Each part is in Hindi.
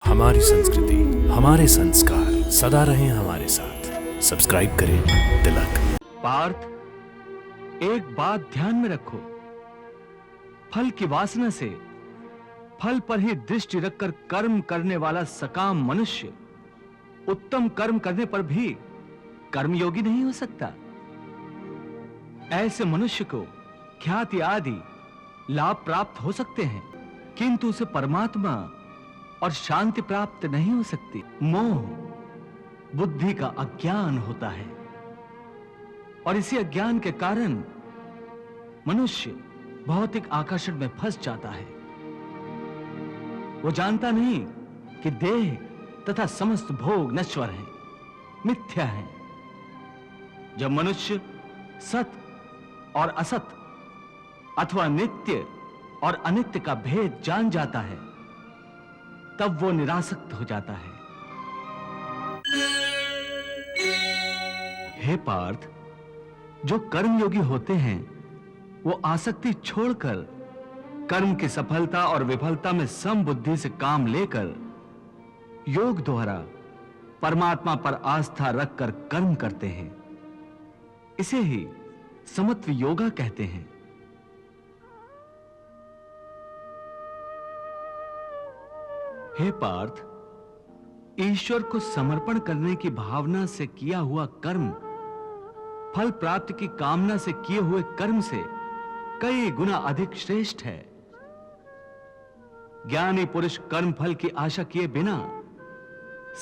हमारी संस्कृति, हमारे संस्कार सदा रहें हमारे साथ। सब्सक्राइब करें तिलक। पार्थ, एक बात ध्यान में रखो, फल की वासना से फल पर ही दृष्टि रखकर कर्म करने वाला सकाम मनुष्य उत्तम कर्म करने पर भी कर्मयोगी नहीं हो सकता। ऐसे मनुष्य को ख्याति आदि लाभ प्राप्त हो सकते हैं, किंतु उसे परमात्मा और शांति प्राप्त नहीं हो सकती। मोह बुद्धि का अज्ञान होता है और इसी अज्ञान के कारण मनुष्य भौतिक आकर्षण में फंस जाता है। वो जानता नहीं कि देह तथा समस्त भोग नश्वर हैं, मिथ्या हैं। जब मनुष्य सत और असत अथवा नित्य और अनित्य का भेद जान जाता है, तब वो निरासक्त हो जाता है। हे पार्थ, जो कर्मयोगी होते हैं वो आसक्ति छोड़कर कर्म की सफलता और विफलता में समबुद्धि से काम लेकर योग द्वारा परमात्मा पर आस्था रखकर कर्म करते हैं। इसे ही समत्व योगा कहते हैं। हे पार्थ, ईश्वर को समर्पण करने की भावना से किया हुआ कर्म फल प्राप्ति की कामना से किए हुए कर्म से कई गुना अधिक श्रेष्ठ है। ज्ञानी पुरुष कर्म फल की आशा किए बिना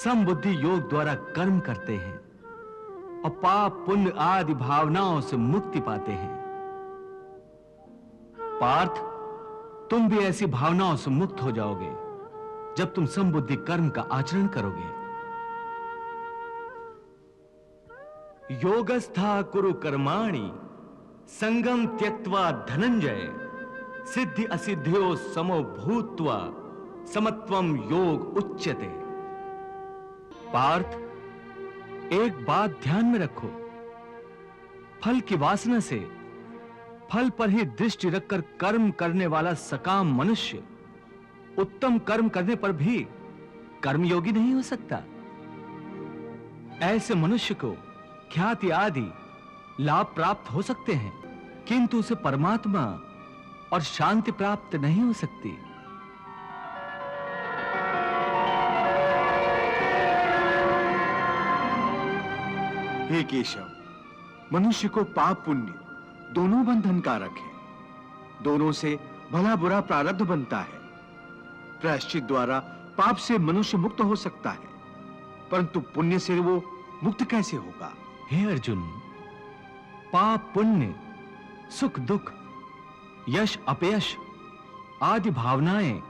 समबुद्धि योग द्वारा कर्म करते हैं और पाप पुण्य आदि भावनाओं से मुक्ति पाते हैं। पार्थ, तुम भी ऐसी भावनाओं से मुक्त हो जाओगे जब तुम समबुद्धि कर्म का आचरण करोगे। योगस्था कुरु कर्माणि संगम त्यक्त्वा धनंजय सिद्धि असिद्ध्यो समो भूत्वा समत्वम योग उच्यते। पार्थ, एक बात ध्यान में रखो, फल की वासना से फल पर ही दृष्टि रखकर कर्म करने वाला सकाम मनुष्य उत्तम कर्म करने पर भी कर्मयोगी नहीं हो सकता। ऐसे मनुष्य को ख्याति आदि लाभ प्राप्त हो सकते हैं, किंतु उसे परमात्मा और शांति प्राप्त नहीं हो सकती। हे केशव, मनुष्य को पाप पुण्य दोनों बंधन कारक है। दोनों से भला बुरा प्रारब्ध बनता है। प्रायश्चित द्वारा पाप से मनुष्य मुक्त हो सकता है, परंतु पुण्य से वो मुक्त कैसे होगा? हे अर्जुन, पाप पुण्य, सुख दुख, यश अपयश आदि भावनाएं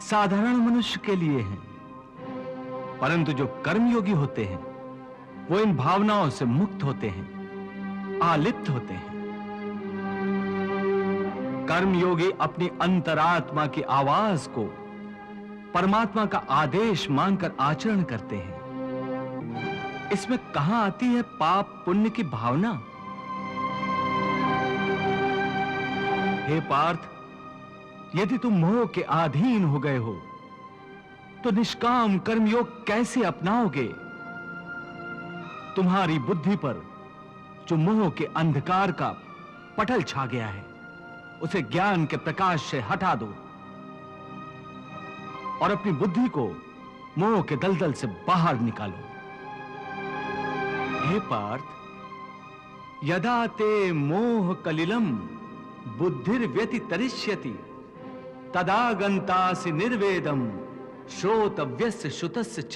साधारण मनुष्य के लिए हैं, परंतु जो कर्मयोगी होते हैं वो इन भावनाओं से मुक्त होते हैं, आलिप्त होते हैं। कर्मयोगी अपनी अंतरात्मा की आवाज को परमात्मा का आदेश मानकर आचरण करते हैं। इसमें कहां आती है पाप पुण्य की भावना? हे पार्थ, यदि तुम मोह के अधीन हो गए हो तो निष्काम कर्मयोग कैसे अपनाओगे? तुम्हारी बुद्धि पर जो मोह के अंधकार का पटल छा गया है, उसे ज्ञान के प्रकाश से हटा दो और अपनी बुद्धि को मोह के दलदल से बाहर निकालो। हे पार्थ, यदा ते मोह कलिलम बुद्धिर्व्यतितरिष्यति तदा गन्तासि निर्वेदम श्रोतव्यस्य श्रुतस्य च।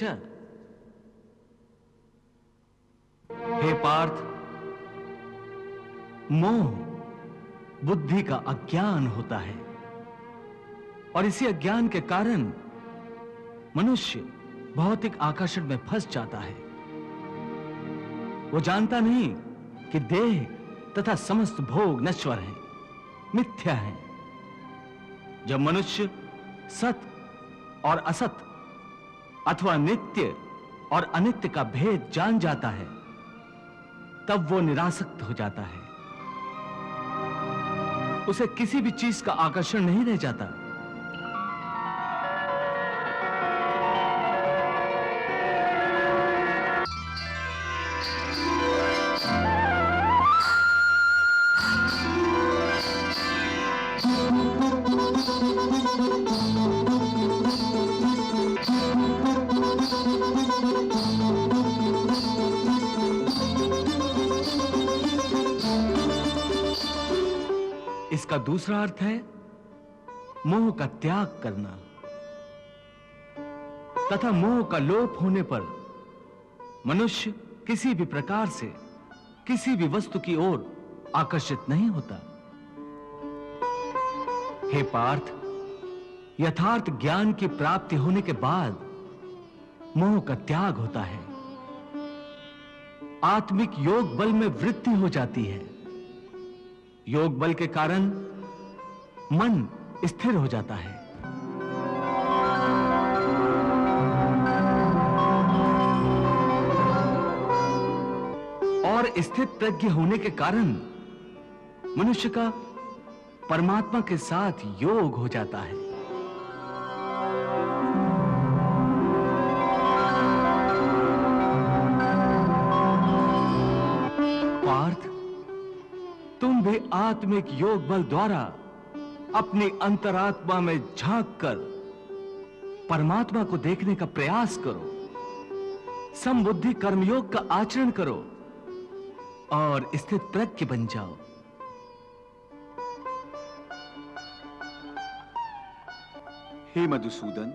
हे पार्थ, मोह बुद्धि का अज्ञान होता है और इसी अज्ञान के कारण मनुष्य भौतिक आकर्षण में फंस जाता है। वो जानता नहीं कि देह तथा समस्त भोग नश्वर हैं, मिथ्या हैं। जब मनुष्य सत और असत अथवा नित्य और अनित्य का भेद जान जाता है, तब वो निरासक्त हो जाता है। उसे किसी भी चीज का आकर्षण नहीं रह जाता। इसका दूसरा अर्थ है मोह का त्याग करना, तथा मोह का लोप होने पर मनुष्य किसी भी प्रकार से किसी भी वस्तु की ओर आकर्षित नहीं होता। हे पार्थ, यथार्थ ज्ञान की प्राप्ति होने के बाद मोह का त्याग होता है, आत्मिक योग बल में वृद्धि हो जाती है। योग बल के कारण मन स्थिर हो जाता है। और स्थित प्रज्ञ होने के कारण मनुष्य का परमात्मा के साथ योग हो जाता है। पार्थ, तुम भी आत्मिक योग बल द्वारा अपनी अंतरात्मा में झांक कर परमात्मा को देखने का प्रयास करो, समबुद्धि कर्मयोग का आचरण करो और स्थित प्रज्ञ बन जाओ। हे मधुसूदन,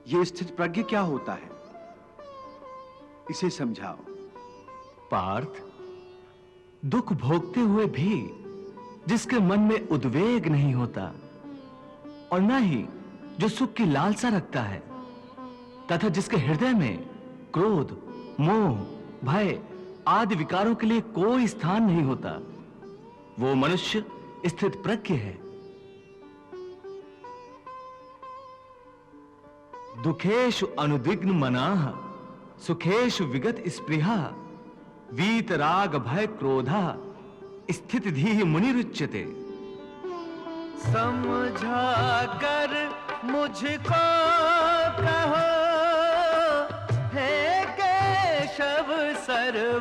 ये स्थित प्रज्ञ क्या होता है, इसे समझाओ। पार्थ, दुख भोगते हुए भी जिसके मन में उद्वेग नहीं होता और न ही जो सुख की लालसा रखता है, तथा जिसके हृदय में क्रोध, मोह, भय आदि विकारों के लिए कोई स्थान नहीं होता, वो मनुष्य स्थित प्रज्ञ है। दुखेषु अनुद्विग्न मनाः, सुखेषु विगत स्पृहा, वीतराग भय क्रोधा, स्थित धीः मुनिरुच्यते। समझा कर मुझको कहो हे केशव सर्वज्ञ,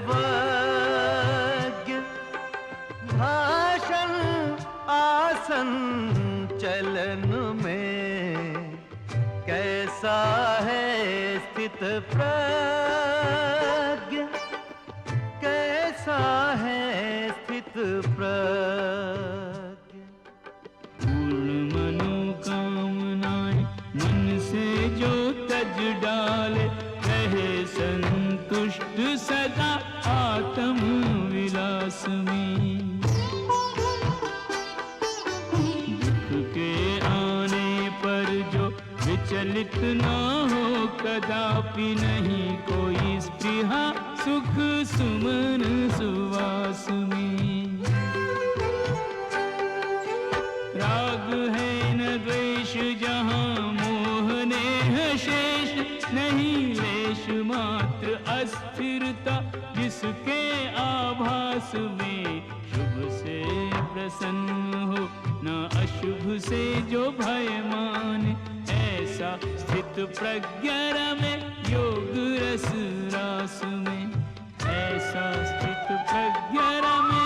भाषण आसन चलन में कैसा है स्थित प्रज्ञ, कैसा है स्थित प्रज्ञ। पूर्ण मनोकामनाएं मन से जो तज डाले, रहे संतुष्ट सदा आत्म विलास में। दुख के आने पर जो विचलित न हो, कदापि नहीं कोई स्पृहा सुख सुमन सुवास में। राग है न द्वेष जहाँ मोह नेह शेष, नहीं लेश मात्र अस्थिरता जिसके आभास में। शुभ से प्रसन्न हो न अशुभ से जो भय माने, ऐसा स्थित प्रज्ञ रमे योग रस रास में। ऐसा स्थित प्रज्ञ रमे